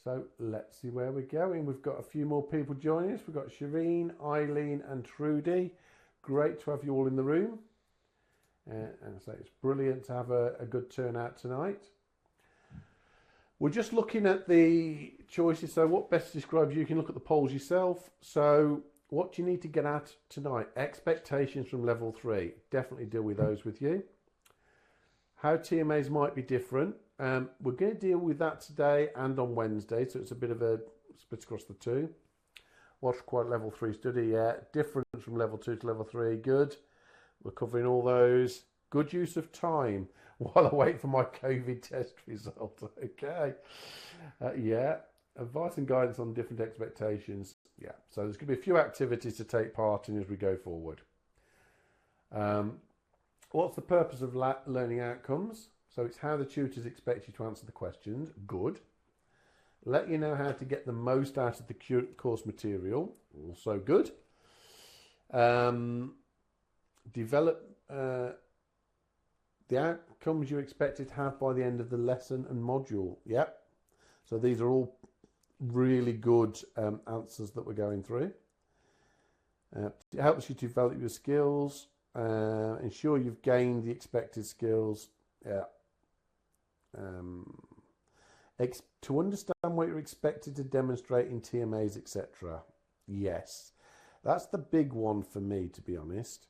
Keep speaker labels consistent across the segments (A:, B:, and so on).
A: So let's see where we're going. We've got a few more people joining us. We've got Shireen, Eileen and Trudy. Great to have you all in the room. And so it's brilliant to have a good turnout tonight. We're just looking at the choices. So what best describes you? You can look at the polls yourself. So what do you need to get at tonight? Expectations from level 3. Definitely deal with those with you. How TMAs might be different. We're going to deal with that today and on Wednesday. So it's a bit of a split across the two. What's required level 3 study? Yeah. Difference from level 2 to level 3. Good. We're covering all those. Good use of time while I wait for my COVID test result. Okay. Yeah. Advice and guidance on different expectations. Yeah. So there's going to be a few activities to take part in as we go forward. What's the purpose of learning outcomes? So it's how the tutors expect you to answer the questions. Good. Let you know how to get the most out of the course material. Also good. Develop the outcomes you expected to have by the end of the lesson and module. Yep. So these are all really good answers that we're going through. It helps you to develop your skills. Ensure you've gained the expected skills. Yeah. To understand what you're expected to demonstrate in TMAs, etc. Yes. That's the big one for me, to be honest.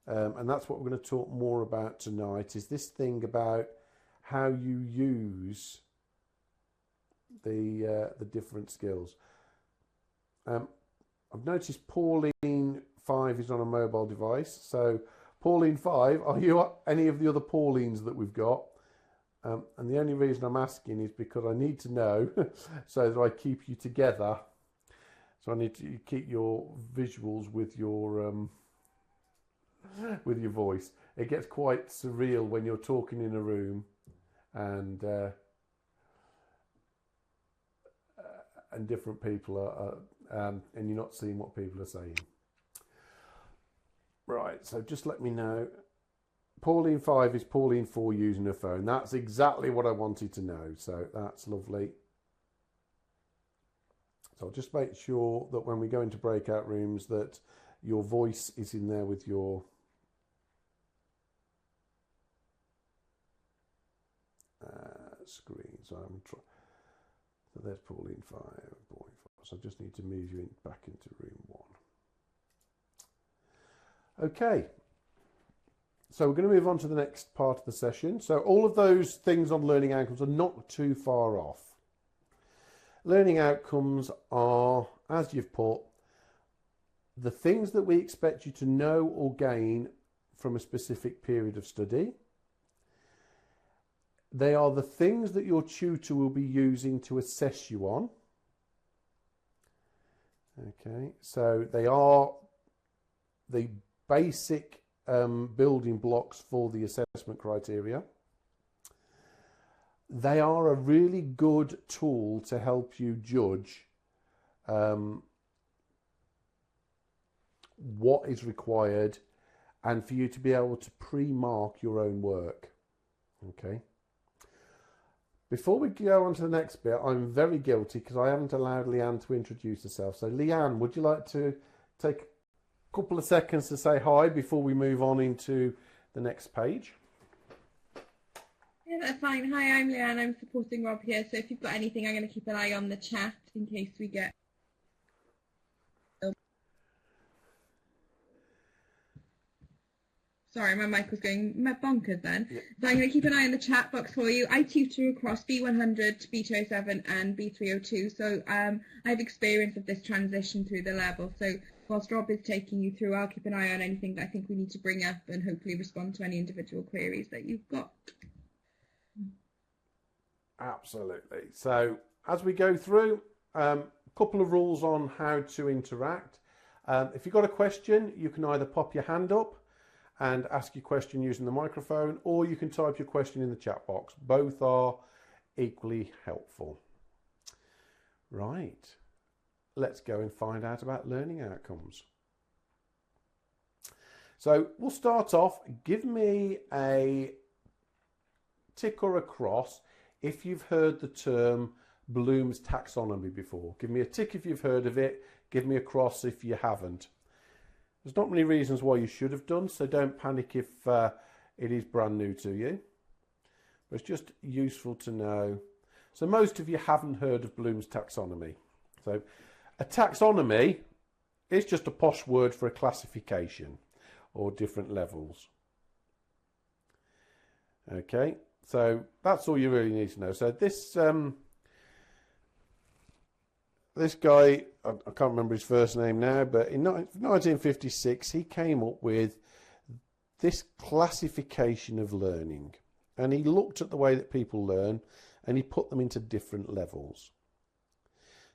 A: And that's what we're going to talk more about tonight, is this thing about how you use the different skills. I've noticed Pauline 5 is on a mobile device. So Pauline 5, are you any of the other Paulines that we've got? And the only reason I'm asking is because I need to know so that I keep you together. So I need to keep your visuals with your voice. It gets quite surreal when you're talking in a room and different people are and you're not seeing what people are saying. Right, so just let me know. Pauline 5 is Pauline 4 using her phone. That's exactly what I wanted to know. So that's lovely. So I'll just make sure that when we go into breakout rooms that your voice is in there with your screen. So so there's Pauline 5, Pauline 4. So I just need to move you back into room 1. Okay. So we're going to move on to the next part of the session. So all of those things on learning outcomes are not too far off. Learning outcomes are, as you've put, the things that we expect you to know or gain from a specific period of study. They are the things that your tutor will be using to assess you on. Okay, so they are the basic building blocks for the assessment criteria. They are a really good tool to help you judge what is required and for you to be able to pre-mark your own work. Okay. Before we go on to the next bit, I'm very guilty because I haven't allowed Leanne to introduce herself. So Leanne, would you like to take a couple of seconds to say hi before we move on into the next page?
B: Yeah, that's fine. Hi, I'm Leanne. I'm supporting Rob here. So if you've got anything, I'm going to keep an eye on the chat in case we get... Sorry, my mic was going bonkers then. Yeah. So I'm going to keep an eye on the chat box for you. I tutor across B100, B207 and B302. So I have experience of this transition through the level. So whilst Rob is taking you through, I'll keep an eye on anything that I think we need to bring up and hopefully respond to any individual queries that you've got.
A: Absolutely. So as we go through, a couple of rules on how to interact. If you've got a question, you can either pop your hand up and ask your question using the microphone, or you can type your question in the chat box. Both are equally helpful. Right, let's go and find out about learning outcomes. So we'll start off. Give me a tick or a cross if you've heard the term Bloom's taxonomy before? Give me a tick if you've heard of it. Give me a cross if you haven't. There's not many reasons why you should have done, so don't panic if it is brand new to you. But it's just useful to know. So most of you haven't heard of Bloom's taxonomy. So a taxonomy is just a posh word for a classification or different levels. Okay, so that's all you really need to know. So this this guy, I can't remember his first name now, but in 1956 he came up with this classification of learning, and he looked at the way that people learn and he put them into different levels.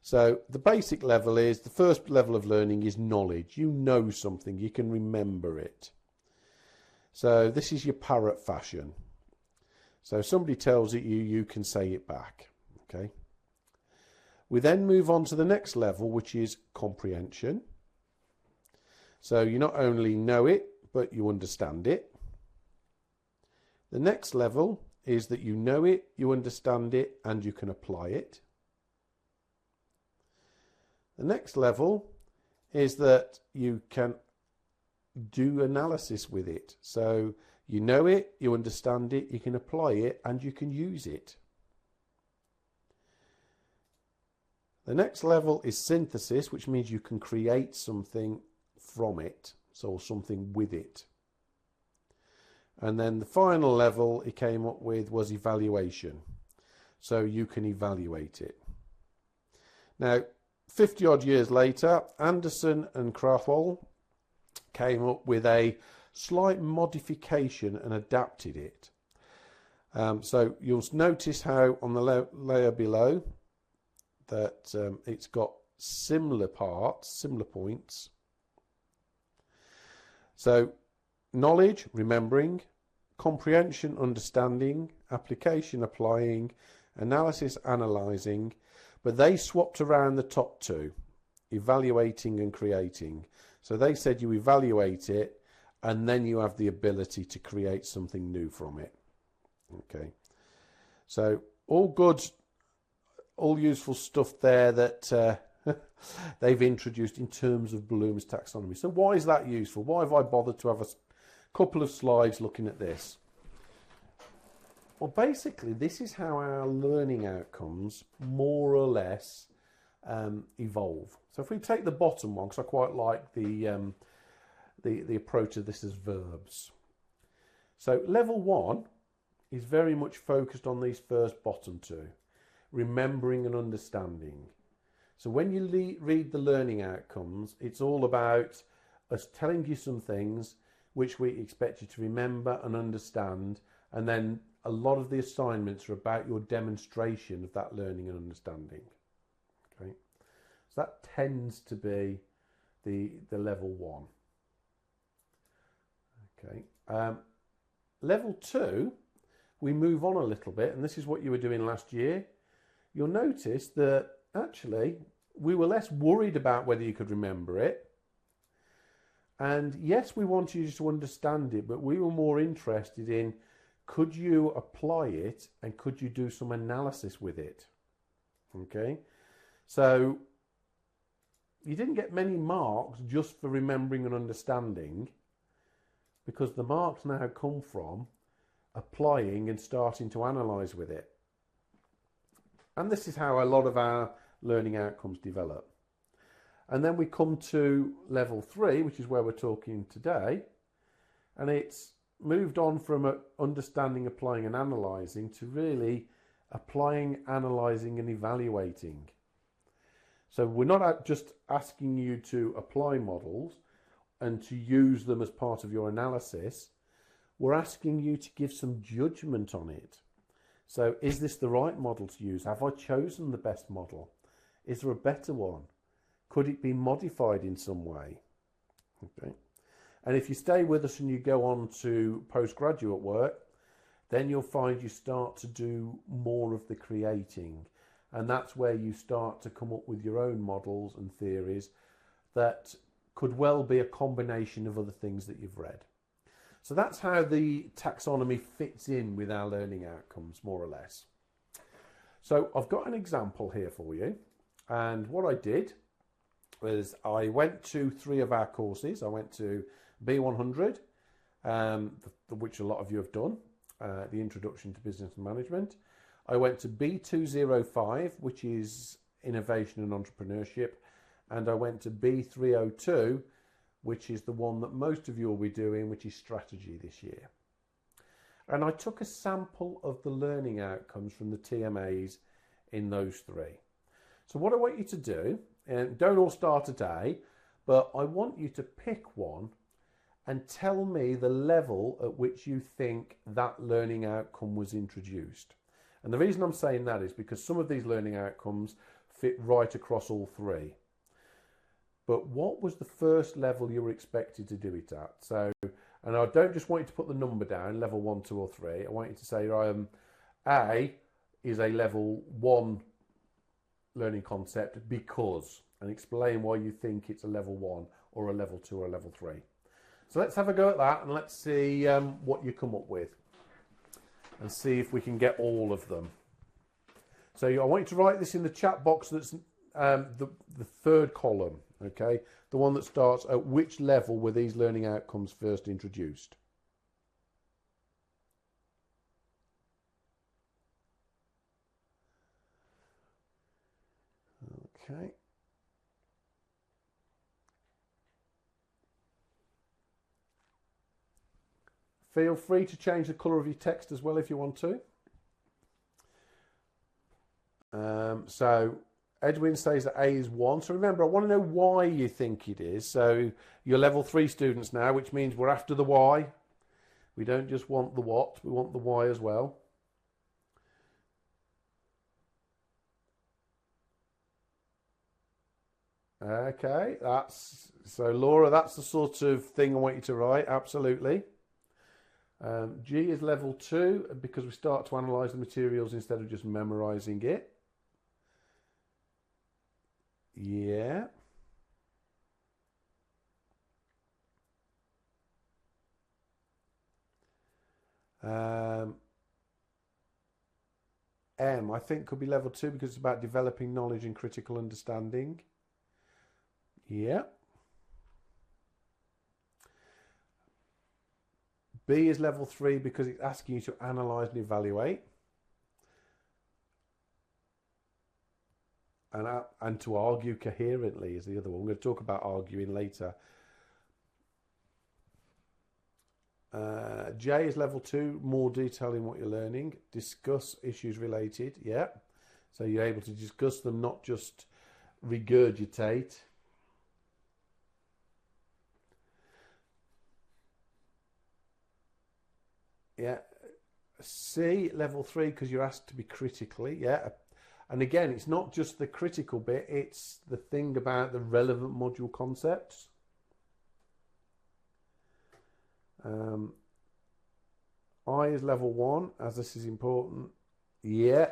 A: So the basic level is, the first level of learning is knowledge. You know something, you can remember it. So this is your parrot fashion. So if somebody tells it you can say it back. Okay. We then move on to the next level, which is comprehension. So you not only know it, but you understand it. The next level is that you know it, you understand it, and you can apply it. The next level is that you can do analysis with it. So you know it, you understand it, you can apply it, and you can use it. The next level is synthesis, which means you can create something from it, so something with it. And then the final level he came up with was evaluation. So you can evaluate it. Now, 50 odd years later, Anderson and Krathwohl came up with a slight modification and adapted it. So you'll notice how on the layer below that it's got similar parts, similar points. So knowledge, remembering, comprehension, understanding, application, applying, analysis, analysing, but they swapped around the top two, evaluating and creating. So they said you evaluate it and then you have the ability to create something new from it. Okay, so all good, all useful stuff there that they've introduced in terms of Bloom's taxonomy. So why is that useful? Why have I bothered to have a couple of slides looking at this? Well, basically, this is how our learning outcomes more or less evolve. So if we take the bottom one, because I quite like the approach of this as verbs. So level 1 is very much focused on these first bottom two, remembering and understanding. So when you read the learning outcomes, it's all about us telling you some things which we expect you to remember and understand, and then a lot of the assignments are about your demonstration of that learning and understanding. Okay, so that tends to be the level 1. Okay, level 2, we move on a little bit, and this is what you were doing last year. You'll notice that actually we were less worried about whether you could remember it. And yes, we wanted you to understand it, but we were more interested in, could you apply it and could you do some analysis with it? Okay, so you didn't get many marks just for remembering and understanding, because the marks now come from applying and starting to analyse with it. And this is how a lot of our learning outcomes develop. And then we come to level 3, which is where we're talking today, and it's moved on from understanding, applying and analysing to really applying, analysing and evaluating. So we're not just asking you to apply models and to use them as part of your analysis. We're asking you to give some judgment on it. So is this the right model to use? Have I chosen the best model? Is there a better one? Could it be modified in some way? Okay. And if you stay with us and you go on to postgraduate work, then you'll find you start to do more of the creating. And that's where you start to come up with your own models and theories that could well be a combination of other things that you've read. So that's how the taxonomy fits in with our learning outcomes, more or less. So I've got an example here for you. And what I did was I went to 3 of our courses. I went to B100, which a lot of you have done, the Introduction to Business and Management. I went to B205, which is Innovation and Entrepreneurship. And I went to B302, which is the one that most of you will be doing, which is Strategy this year. And I took a sample of the learning outcomes from the TMAs in those 3. So what I want you to do, and don't all start today, but I want you to pick one and tell me the level at which you think that learning outcome was introduced. And the reason I'm saying that is because some of these learning outcomes fit right across all 3. But what was the first level you were expected to do it at? So, and I don't just want you to put the number down, level 1, 2 or 3. I want you to say A is a level 1 learning concept because, and explain why you think it's a level 1 or a level 2 or a level 3. So let's have a go at that and let's see what you come up with and see if we can get all of them. So I want you to write this in the chat box that's the 3rd column, okay? The one that starts at which level were these learning outcomes first introduced? Okay. Feel free to change the colour of your text as well if you want to. So Edwin says that A is 1. So remember, I want to know why you think it is. So you're level 3 students now, which means we're after the why. We don't just want the what, we want the why as well. Okay, so Laura, that's the sort of thing I want you to write, absolutely. G is level 2 because we start to analyse the materials instead of just memorising it. Yeah. M, I think, could be level 2 because it's about developing knowledge and critical understanding. Yeah. B is level 3 because it's asking you to analyse and evaluate. And to argue coherently is the other one. We're going to talk about arguing later. J is level 2, more detail in what you're learning. Discuss issues related. Yeah. So you're able to discuss them, not just regurgitate. Yeah. C, level 3, because you're asked to be critically. Yeah. And again, it's not just the critical bit, it's the thing about the relevant module concepts. I is level 1, as this is important. Yeah.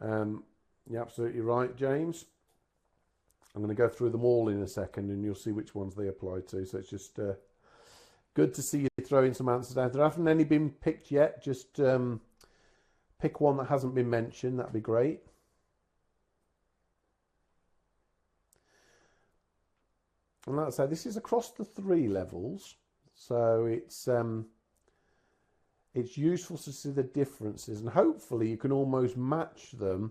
A: You're absolutely right, James. I'm going to go through them all in a second and you'll see which ones they apply to. So it's just good to see you throwing some answers down. There haven't any been picked yet. Just pick one that hasn't been mentioned. That'd be great. And like I say, this is across the 3 levels. So it's useful to see the differences. And hopefully you can almost match them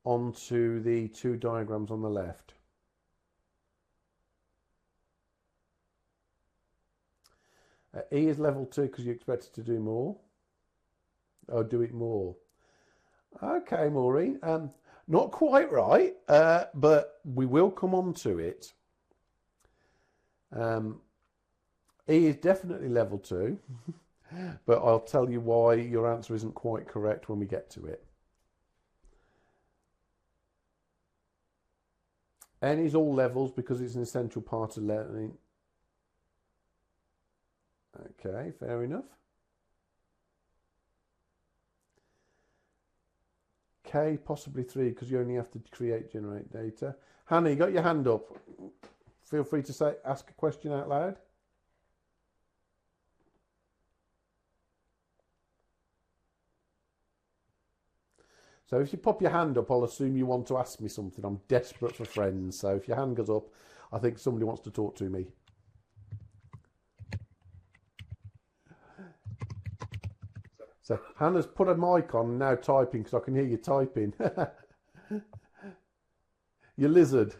A: onto the 2 diagrams on the left. E is level 2 because you expected to do more. Or do it more. Okay, Maureen. Not quite right, but we will come on to it. E is definitely level 2, but I'll tell you why your answer isn't quite correct when we get to it. N is all levels because it's an essential part of learning. Okay, fair enough. K, possibly 3, because you only have to generate data. Hannah, you got your hand up. Feel free to ask a question out loud. So if you pop your hand up, I'll assume you want to ask me something. I'm desperate for friends. So if your hand goes up, I think somebody wants to talk to me. So Hannah's put a mic on now typing because I can hear you typing. Your lizard.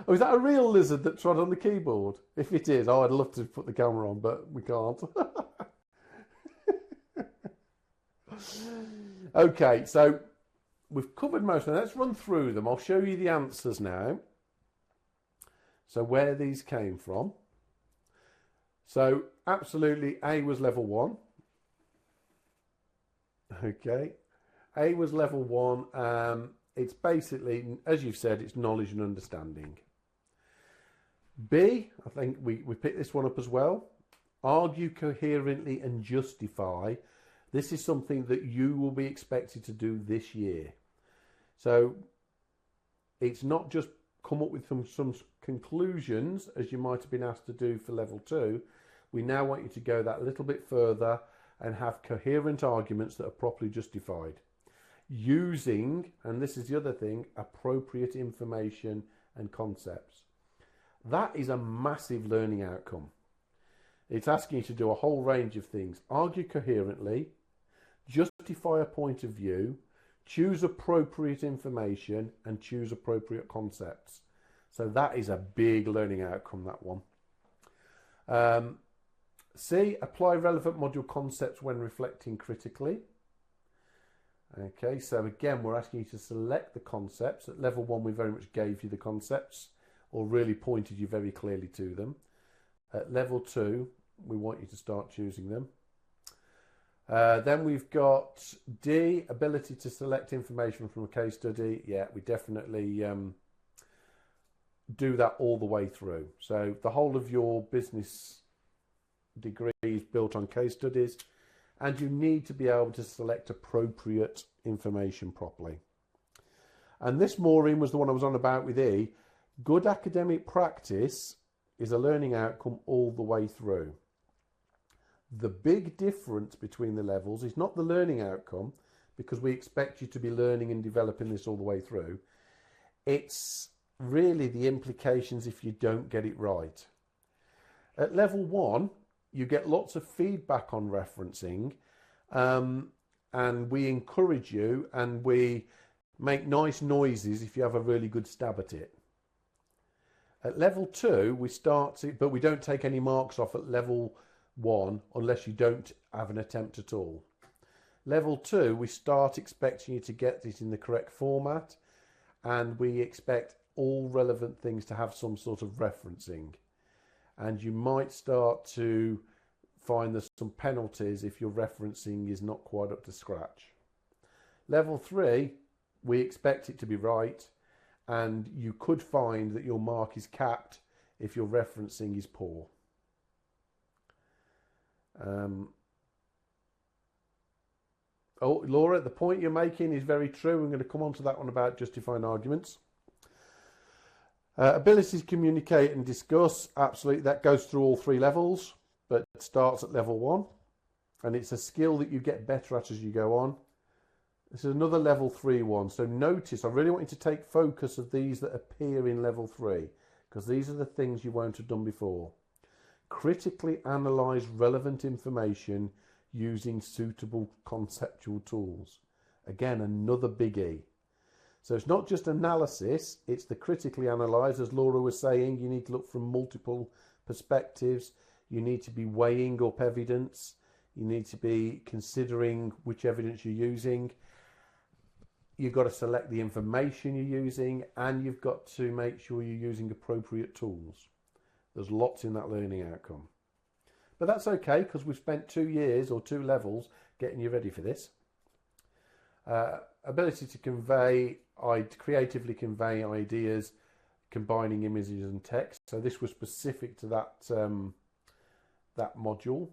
A: Oh, is that a real lizard that trod on the keyboard? If it is, oh, I'd love to put the camera on, but we can't. Okay, so we've covered most of them. Let's run through them. I'll show you the answers now. So where these came from. So absolutely, A was level 1. Okay, A was level 1. It's basically, as you've said, it's knowledge and understanding. B, I think we picked this one up as well. Argue coherently and justify. This is something that you will be expected to do this year. So it's not just come up with some conclusions as you might have been asked to do for level 2. We now want you to go that little bit further and have coherent arguments that are properly justified. Using, and this is the other thing, appropriate information and concepts. That is a massive learning outcome. It's asking you to do a whole range of things. Argue coherently, justify a point of view, choose appropriate information, and choose appropriate concepts. So that is a big learning outcome, that one. C, apply relevant module concepts when reflecting critically. Okay, so again, we're asking you to select the concepts. At level 1, we very much gave you the concepts or really pointed you very clearly to them. At level 2, we want you to start choosing them. Then we've got D, ability to select information from a case study. Yeah, we definitely do that all the way through. So the whole of your business degree is built on case studies, and you need to be able to select appropriate information properly. And this, Maureen, was the one I was on about with E. Good academic practice is a learning outcome all the way through. The big difference between the levels is not the learning outcome, because we expect you to be learning and developing this all the way through. It's really the implications if you don't get it right. At level 1, you get lots of feedback on referencing, and we encourage you and we make nice noises if you have a really good stab at it. At level 2, we start to, but we don't take any marks off at level 1 unless you don't have an attempt at all. Level 2, we start expecting you to get it in the correct format, and we expect all relevant things to have some sort of referencing. And you might start to find there's some penalties if your referencing is not quite up to scratch. Level 3, we expect it to be right, and you could find that your mark is capped if your referencing is poor. Oh, Laura, the point you're making is very true. I'm going to come on to that one about justifying arguments. Ability to communicate and discuss, absolutely, that goes through all 3 levels, but it starts at level 1, and it's a skill that you get better at as you go on. This is another level 3 one, so notice, I really want you to take focus of these that appear in level 3, because these are the things you won't have done before. Critically analyse relevant information using suitable conceptual tools. Again, another biggie. So it's not just analysis, it's the critically analyse. As Laura was saying, you need to look from multiple perspectives. You need to be weighing up evidence. You need to be considering which evidence you're using. You've got to select the information you're using, and you've got to make sure you're using appropriate tools. There's lots in that learning outcome. But that's okay, because we've spent 2 years or 2 levels getting you ready for this. Ability to convey, creatively convey ideas, combining images and text. So this was specific to that that module.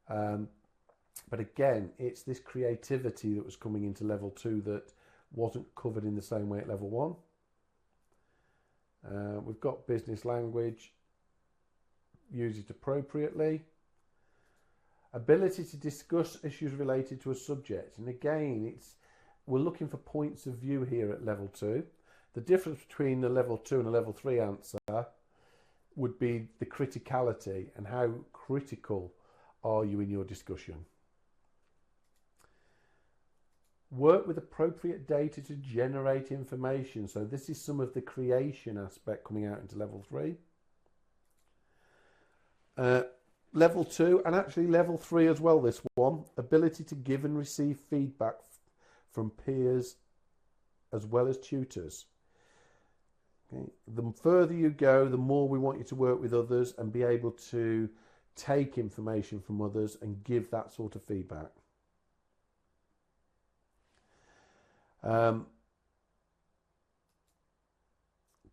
A: But again, it's this creativity that was coming into level 2 that wasn't covered in the same way at level 1. We've got business language, use it appropriately. Ability to discuss issues related to a subject. And again, it's we're looking for points of view here at level 2. The difference between a level 2 and a level 3 answer would be the criticality and how critical are you in your discussion. Work with appropriate data to generate information. So this is some of the creation aspect coming out into level 3. Level 2 and actually level 3 as well, this one, ability to give and receive feedback from peers as well as tutors. Okay. The further you go, the more we want you to work with others and be able to take information from others and give that sort of feedback.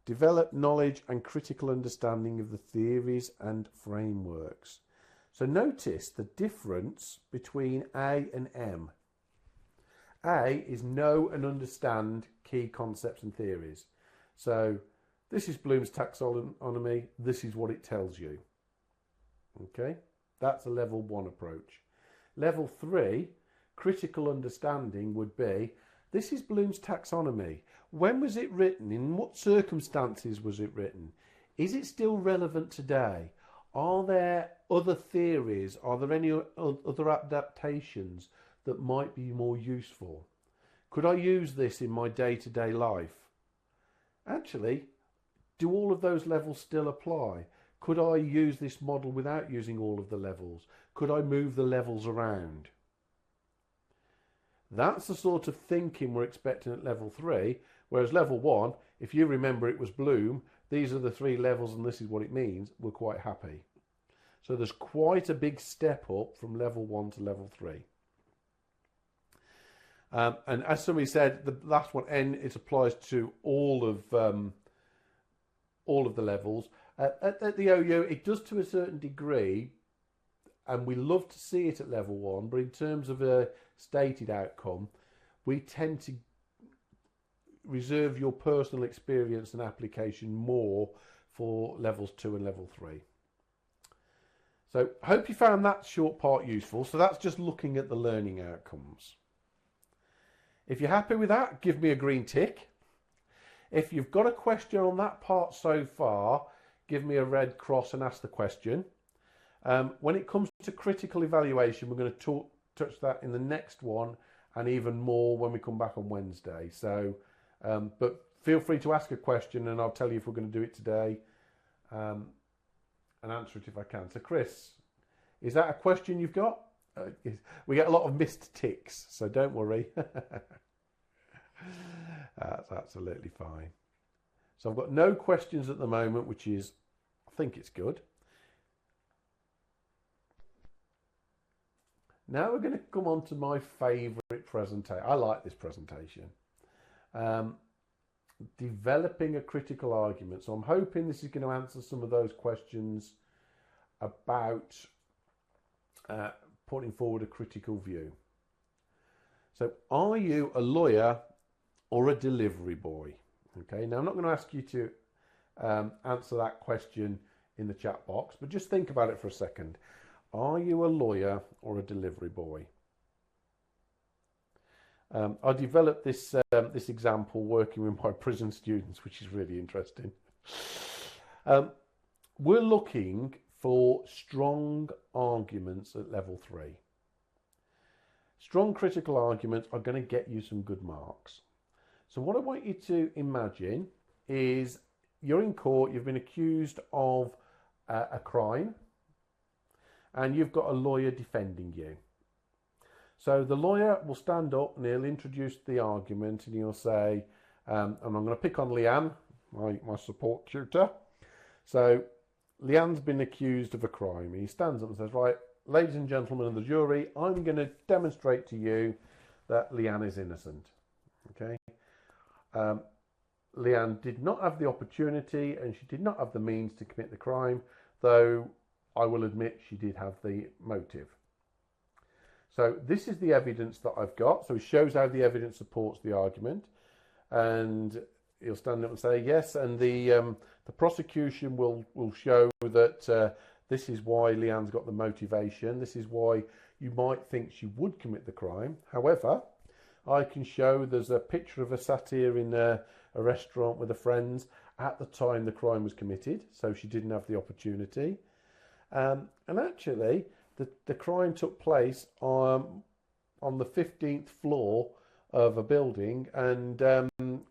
A: Develop knowledge and critical understanding of the theories and frameworks. So notice the difference between A and M. A is know and understand key concepts and theories. So this is Bloom's taxonomy. This is what it tells you. Okay, that's a level 1 approach. Level 3, critical understanding, would be, this is Bloom's taxonomy. When was it written? In what circumstances was it written? Is it still relevant today? Are there other theories? Are there any other adaptations that might be more useful? Could I use this in my day-to-day life? Actually, do all of those levels still apply? Could I use this model without using all of the levels? Could I move the levels around? That's the sort of thinking we're expecting at level 3, whereas level 1, if you remember it was Bloom, these are the 3 levels and this is what it means, we're quite happy. So there's quite a big step up from level 1 to level 3. And as somebody said, the last one, N, it applies to all of the levels. At the OU, it does to a certain degree, and we love to see it at level 1, but in terms of a stated outcome, we tend to reserve your personal experience and application more for levels 2 and level 3. So hope you found that short part useful. So that's just looking at the learning outcomes. If you're happy with that, give me a green tick. If you've got a question on that part so far, give me a red cross and ask the question. When it comes to critical evaluation, we're going to touch that in the next one, and even more when we come back on Wednesday. So, but feel free to ask a question and I'll tell you if we're going to do it today, and answer it if I can. So Chris, is that a question you've got? We get a lot of missed ticks, so don't worry. That's absolutely fine. So I've got no questions at the moment, which is, I think it's good. Now we're going to come on to my favourite presentation. I like this presentation. Developing a critical argument. So I'm hoping this is going to answer some of those questions about putting forward a critical view. So are you a lawyer or a delivery boy? Okay, now I'm not going to ask you to answer that question in the chat box, but just think about it for a second. Are you a lawyer or a delivery boy? I developed this this example working with my prison students, which is really interesting. We're looking for strong arguments at level 3. Strong critical arguments are going to get you some good marks. So what I want you to imagine is you're in court, you've been accused of a crime, and you've got a lawyer defending you. So the lawyer will stand up and he'll introduce the argument and he'll say, and I'm going to pick on Leanne, my support tutor. So Leanne's been accused of a crime. He stands up and says, right, ladies and gentlemen of the jury, I'm going to demonstrate to you that Leanne is innocent. Okay. Leanne did not have the opportunity and she did not have the means to commit the crime, though I will admit she did have the motive. So this is the evidence that I've got. So it shows how the evidence supports the argument, and he'll stand up and say yes, and the prosecution will show that this is why Leanne's got the motivation. This is why you might think she would commit the crime. However, I can show there's a picture of her sat here in a restaurant with her friends at the time the crime was committed, so she didn't have the opportunity. And actually, the crime took place on the 15th floor of a building, and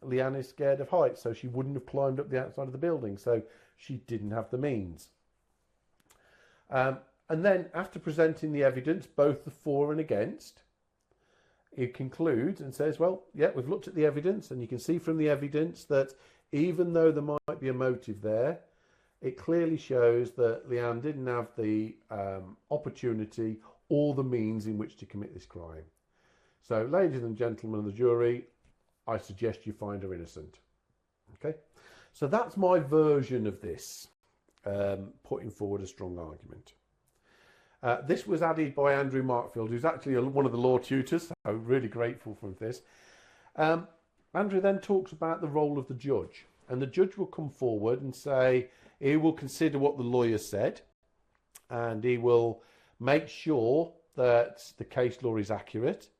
A: Leanne is scared of heights, so she wouldn't have climbed up the outside of the building, so she didn't have the means. And then, after presenting the evidence, both the for and against, it concludes and says, well, yeah, we've looked at the evidence, and you can see from the evidence that even though there might be a motive there, it clearly shows that Leanne didn't have the opportunity or the means in which to commit this crime. So, ladies and gentlemen of the jury, I suggest you find her innocent. Okay, so that's my version of this, putting forward a strong argument. This was added by Andrew Markfield, who's actually one of the law tutors, so I'm really grateful for this. Andrew then talks about the role of the judge, and the judge will come forward and say he will consider what the lawyer said, and he will make sure that the case law is accurate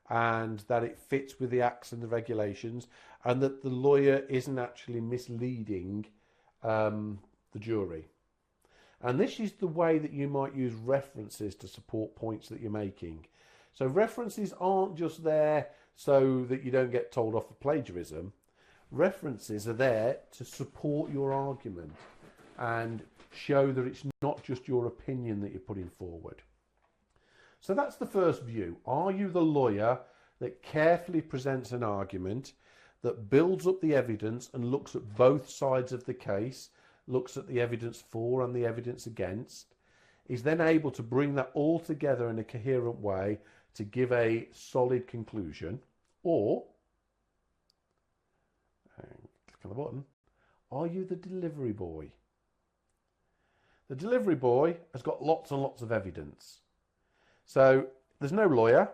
A: and that it fits with the acts and the regulations, and that the lawyer isn't actually misleading the jury. And this is the way that you might use references to support points that you're making. So references aren't just there so that you don't get told off for plagiarism. References are there to support your argument and show that it's not just your opinion that you're putting forward. So that's the first view. Are you the lawyer that carefully presents an argument, that builds up the evidence and looks at both sides of the case, looks at the evidence for and the evidence against, is then able to bring that all together in a coherent way to give a solid conclusion? Or, click on the button, are you the delivery boy? The delivery boy has got lots and lots of evidence. So there's no lawyer.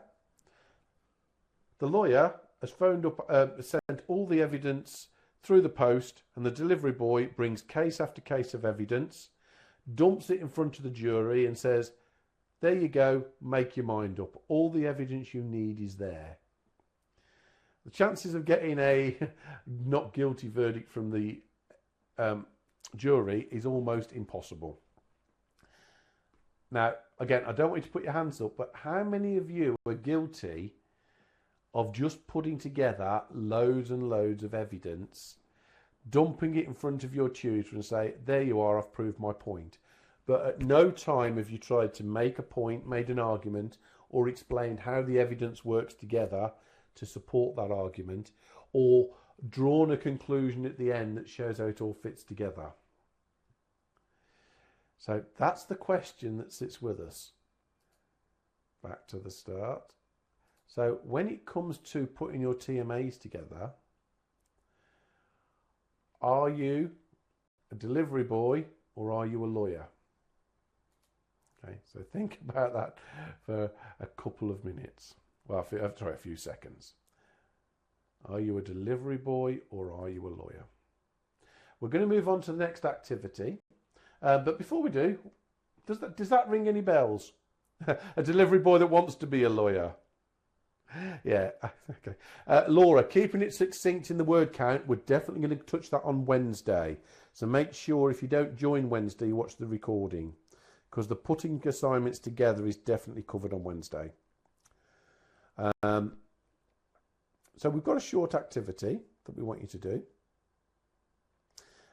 A: The lawyer has phoned up, sent all the evidence through the post, and the delivery boy brings case after case of evidence, dumps it in front of the jury and says, there you go, make your mind up. All the evidence you need is there. The chances of getting a not guilty verdict from the jury is almost impossible. Now, again, I don't want you to put your hands up, but how many of you are guilty of just putting together loads and loads of evidence, dumping it in front of your tutor and say, there you are, I've proved my point. But at no time have you tried to make a point, made an argument, or explained how the evidence works together to support that argument, or drawn a conclusion at the end that shows how it all fits together. So that's the question that sits with us. Back to the start. So when it comes to putting your TMAs together, are you a delivery boy or are you a lawyer? Okay, so think about that for a couple of minutes. Well, sorry, a few seconds. Are you a delivery boy or are you a lawyer? We're going to move on to the next activity. But before we do, does that ring any bells? A delivery boy that wants to be a lawyer. Yeah, okay. Laura, keeping it succinct in the word count, we're definitely going to touch that on Wednesday. So make sure if you don't join Wednesday, you watch the recording, because the putting assignments together is definitely covered on Wednesday. So we've got a short activity that we want you to do.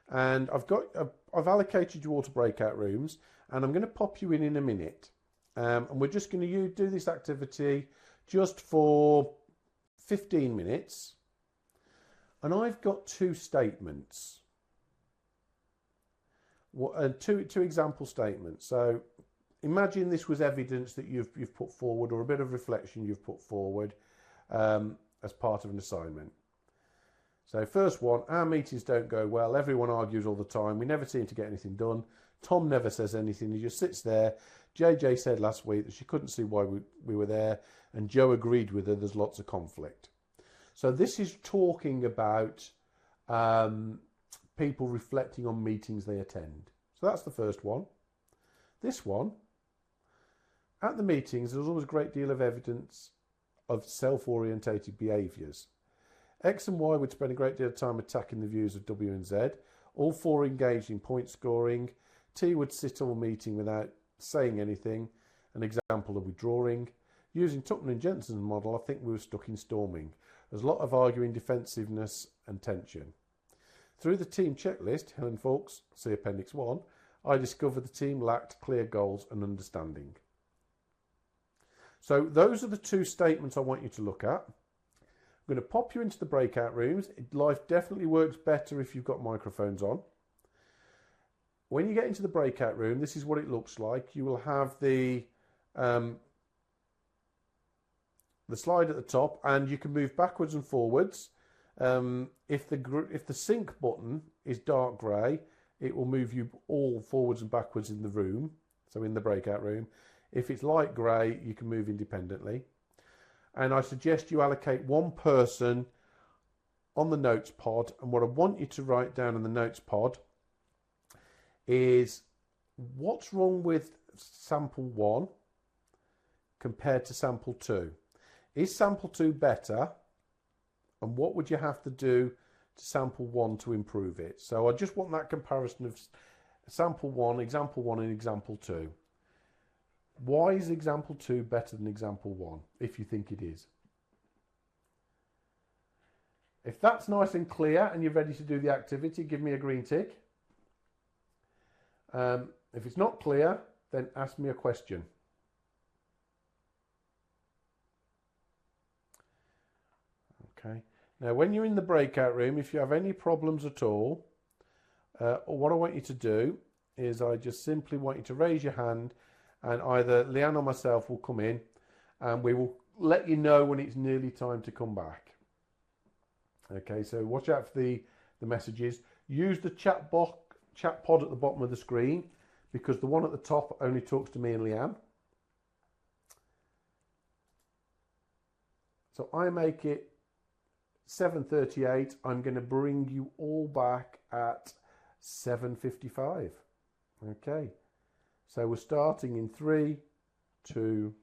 A: And I've allocated you all to breakout rooms, and I'm going to pop you in a minute. And we're just going to do this activity just for 15 minutes. And I've got two statements, two example statements. So imagine this was evidence that you've put forward, or a bit of reflection you've put forward as part of an assignment. So first one, our meetings don't go well. Everyone argues all the time. We never seem to get anything done. Tom never says anything. He just sits there. JJ said last week that she couldn't see why we were there, and Joe agreed with her. There's lots of conflict. So this is talking about people reflecting on meetings they attend. So that's the first one. This one, at the meetings, there's always a great deal of evidence of self-orientated behaviours. X and Y would spend a great deal of time attacking the views of W and Z. All four engaged in point scoring. T would sit all meeting without saying anything. An example of withdrawing. Using Tuckman and Jensen's model, I think we were stuck in storming. There's a lot of arguing, defensiveness and tension. Through the team checklist, Helen Fawkes, see Appendix 1, I discovered the team lacked clear goals and understanding. So those are the two statements I want you to look at. I'm going to pop you into the breakout rooms. Life definitely works better if you've got microphones on. When you get into the breakout room, this is what it looks like. You will have the slide at the top, and you can move backwards and forwards. If the sync button is dark grey, it will move you all forwards and backwards in the room, so in the breakout room. If it's light grey, you can move independently. And I suggest you allocate one person on the notes pod, and what I want you to write down in the notes pod is what's wrong with sample 1 compared to sample 2. Is sample 2 better? And what would you have to do to sample 1 to improve it? So I just want that comparison of sample 1, example 1 and example 2. Why is example 2 better than example 1, if you think it is? If that's nice and clear and you're ready to do the activity, give me a green tick. If it's not clear, then ask me a question. Okay. Now, when you're in the breakout room, if you have any problems at all, what I want you to do is I just simply want you to raise your hand, and either Leanne or myself will come in and we will let you know when it's nearly time to come back. Okay, so watch out for the messages. Use the chat pod at the bottom of the screen, because the one at the top only talks to me and Leanne. So I make it 7:38. I'm going to bring you all back at 7:55. Okay. So we're starting in 3, 2,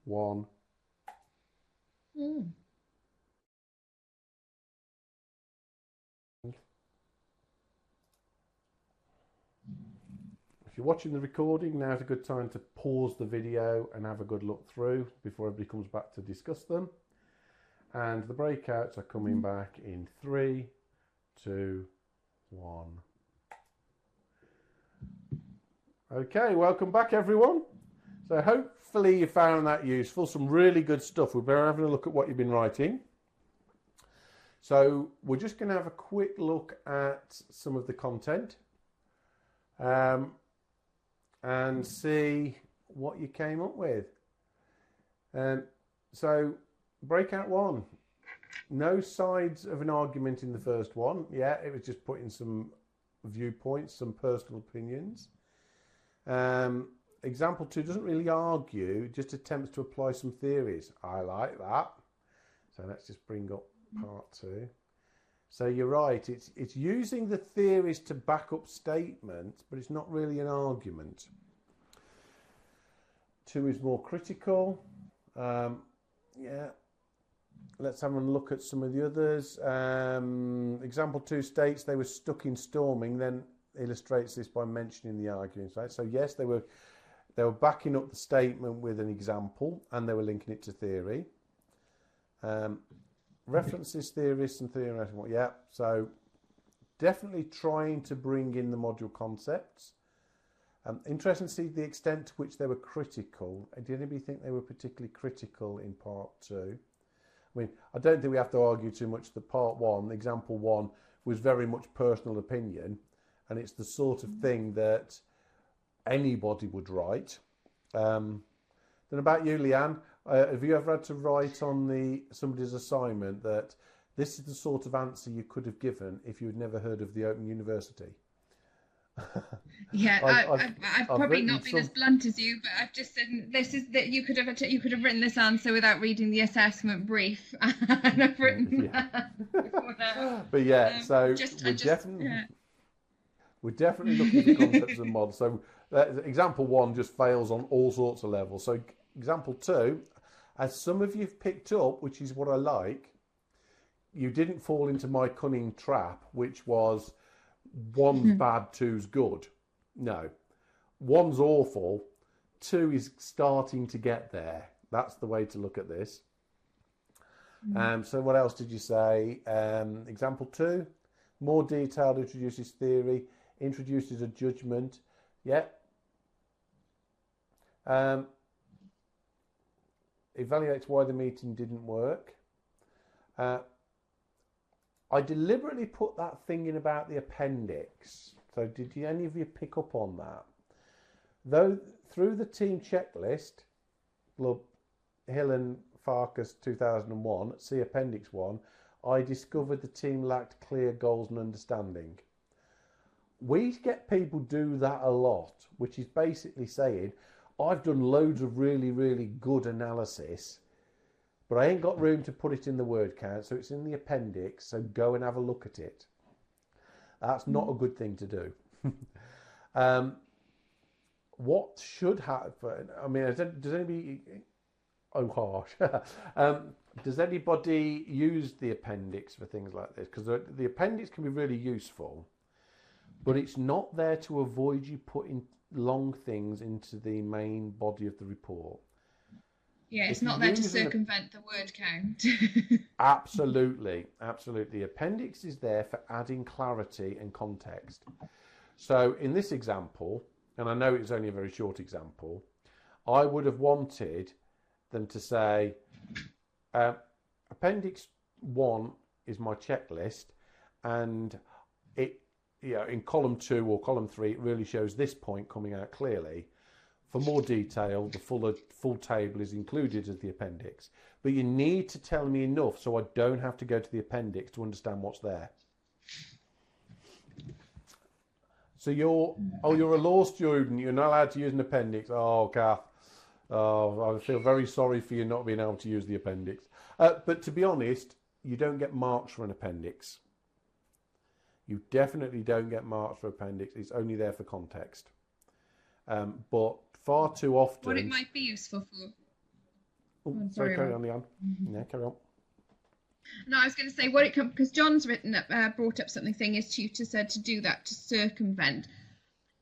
A: 1. If you're watching the recording, now's a good time to pause the video and have a good look through before everybody comes back to discuss them. And the breakouts are coming back in 3, 2, 1. Okay, welcome back everyone. So hopefully you found that useful. Some really good stuff. We've been having a look at what you've been writing. So we're just going to have a quick look at some of the content and see what you came up with. So breakout 1. No sides of an argument in the first one. Yeah, it was just putting some viewpoints, some personal opinions. Example 2 doesn't really argue, just attempts to apply some theories. I like that. So let's just bring up part 2. So you're right, it's using the theories to back up statements, but it's not really an argument. 2 is more critical. Yeah. Let's have a look at some of the others. Example 2 states they were stuck in storming, then illustrates this by mentioning the arguments. Right? So yes, they were backing up the statement with an example, and they were linking it to theory. References theorists and theoretical. Yeah, so definitely trying to bring in the module concepts. Interesting to see the extent to which they were critical. Did anybody think they were particularly critical in part 2? I mean, I don't think we have to argue too much that part 1, example 1, was very much personal opinion, and it's the sort of thing that anybody would write. Then about you, Leanne, have you ever had to write on somebody's assignment that this is the sort of answer you could have given if you'd never heard of the Open University?
B: Yeah, I've probably not been as blunt as you, but I've just said this is that you could have written this answer without reading the assessment brief, and I've written that before that.
A: But yeah, so we're definitely looking at the concepts and models. So example 1 just fails on all sorts of levels. So example 2, As some of you've picked up, which is what I like, you didn't fall into my cunning trap, which was one's bad, two's good. No, one's awful, two is starting to get there. That's the way to look at this. So what else did you say? Example 2, more detailed, introduces theory, introduces a judgment. Yeah. Evaluates why the meeting didn't work. I deliberately put that thing in about the appendix. So did any of you pick up on that? Though through the team checklist, Hill and Farkas 2001, see Appendix 1, I discovered the team lacked clear goals and understanding. We get people do that a lot, which is basically saying, I've done loads of really, really good analysis, but I ain't got room to put it in the word count, so it's in the appendix, so go and have a look at it. That's not a good thing to do. What should happen? I mean, does anybody... Oh, harsh. Does anybody use the appendix for things like this? Because the appendix can be really useful, but it's not there to avoid you putting long things into the main body of the report.
B: Yeah, it's not there to circumvent the word count.
A: Absolutely, absolutely. Appendix is there for adding clarity and context. So in this example, and I know it's only a very short example, I would have wanted them to say, Appendix 1 is my checklist, and it, in column 2 or column 3, it really shows this point coming out clearly. For more detail, the full table is included as the appendix. But you need to tell me enough so I don't have to go to the appendix to understand what's there. So you're a law student, you're not allowed to use an appendix. Oh, Kath. Oh, I feel very sorry for you not being able to use the appendix. But to be honest, you don't get marks for an appendix. You definitely don't get marks for appendix. It's only there for context. But far too often...
B: What it might be useful for...
A: Oh, sorry, carry on, Leanne. Yeah, carry on.
B: No, I was going to say, what it comes... Because John's brought up something saying his tutor said to do that, to circumvent.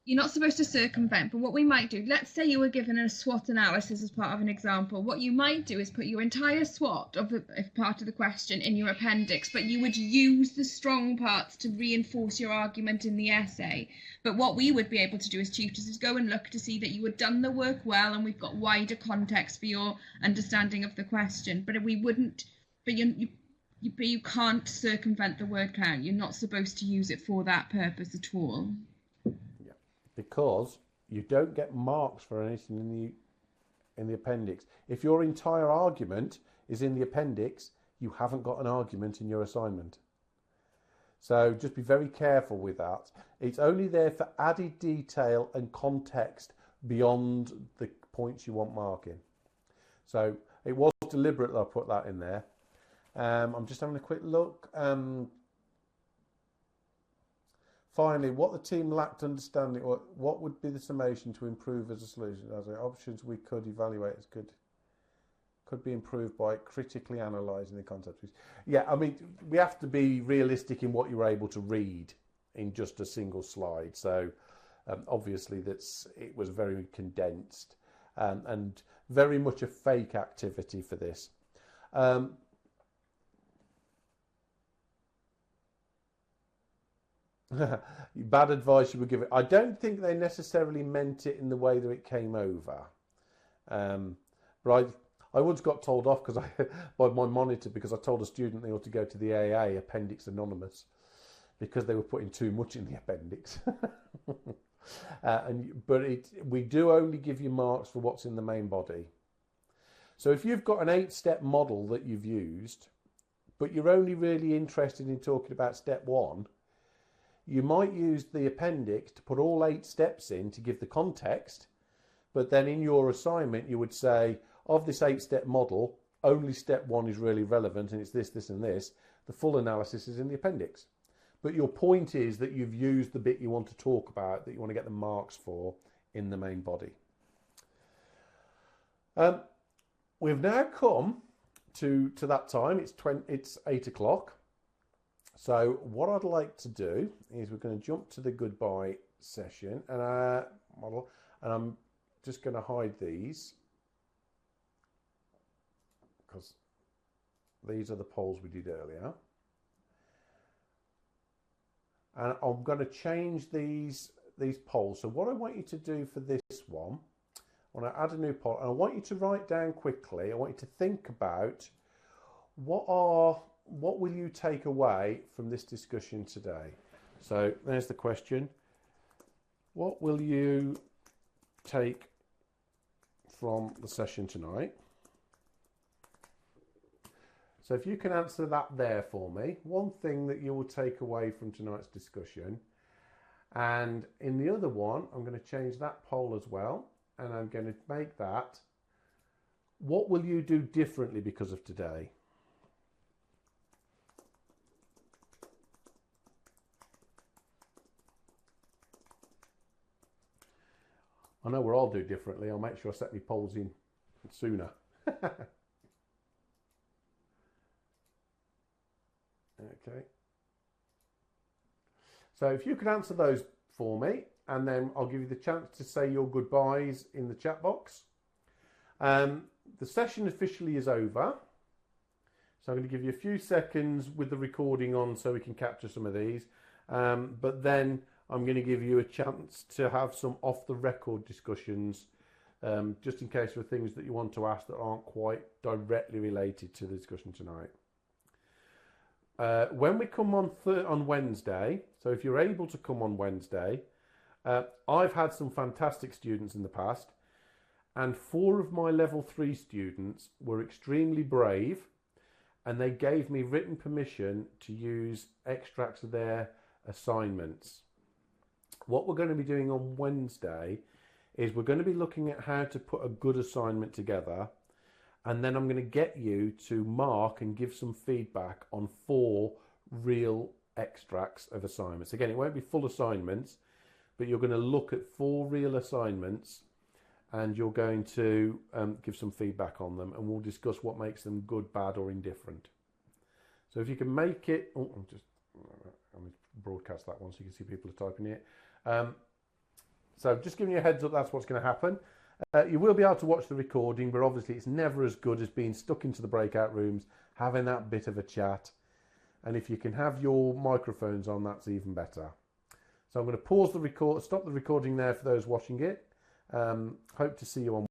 B: You're not supposed to circumvent, but what we might do, let's say you were given a SWOT analysis as part of an example. What you might do is put your entire SWOT of part of the question in your appendix, but you would use the strong parts to reinforce your argument in the essay. But what we would be able to do as tutors is go and look to see that you had done the work well and we've got wider context for your understanding of the question. But we wouldn't, but you can't circumvent the word count. You're not supposed to use it for that purpose at all.
A: Because you don't get marks for anything in the appendix. If your entire argument is in the appendix, you haven't got an argument in your assignment. So just be very careful with that. It's only there for added detail and context beyond the points you want marking. So it was deliberate that I put that in there. I'm just having a quick look. Finally, what the team lacked understanding, or what would be the summation to improve as a solution? As the options we could evaluate as could be improved by critically analysing the concepts. Yeah, I mean, we have to be realistic in what you're able to read in just a single slide. So obviously it was very condensed and very much a fake activity for this. Bad advice you would give it. I don't think they necessarily meant it in the way that it came over. But I once got told off by my monitor because I told a student they ought to go to the AA, Appendix Anonymous, because they were putting too much in the appendix. We do only give you marks for what's in the main body. So if you've got an 8-step model that you've used, but you're only really interested in talking about step 1, you might use the appendix to put all 8 steps in to give the context, but then in your assignment you would say, of this 8-step model, only step 1 is really relevant and it's this, this and this. The full analysis is in the appendix. But your point is that you've used the bit you want to talk about, that you want to get the marks for in the main body. we've now come to that time. It's 8 o'clock. So what I'd like to do is we're going to jump to the goodbye session, and I'm just going to hide these because these are the polls we did earlier. And I'm going to change these polls. So what I want you to do for this one, I want to add a new poll, and I want you to write down quickly. I want you to think about what will you take away from this discussion today. So there's the question. What will you take from the session tonight? So if you can answer that there for me, one thing that you will take away from tonight's discussion. And in the other one, I'm going to change that poll as well. And I'm going to make that, what will you do differently because of today? I know what I'll do differently. I'll make sure I set my polls in sooner. Okay. So if you could answer those for me, and then I'll give you the chance to say your goodbyes in the chat box. The session officially is over. So I'm going to give you a few seconds with the recording on so we can capture some of these. But then I'm going to give you a chance to have some off-the-record discussions, just in case there are things that you want to ask that aren't quite directly related to the discussion tonight. When we come on Wednesday, so if you're able to come on Wednesday, I've had some fantastic students in the past, and 4 of my level 3 students were extremely brave, and they gave me written permission to use extracts of their assignments. What we're going to be doing on Wednesday is we're going to be looking at how to put a good assignment together, and then I'm going to get you to mark and give some feedback on 4 real extracts of assignments. Again, it won't be full assignments, but you're going to look at 4 real assignments, and you're going to give some feedback on them, and we'll discuss what makes them good, bad, or indifferent. So if you can make it, I'm going to broadcast that one so you can see people are typing it. So just giving you a heads up, that's what's going to happen. You will be able to watch the recording, but obviously it's never as good as being stuck into the breakout rooms, having that bit of a chat. And if you can have your microphones on, that's even better. So I'm going to pause the stop the recording there for those watching it. Hope to see you on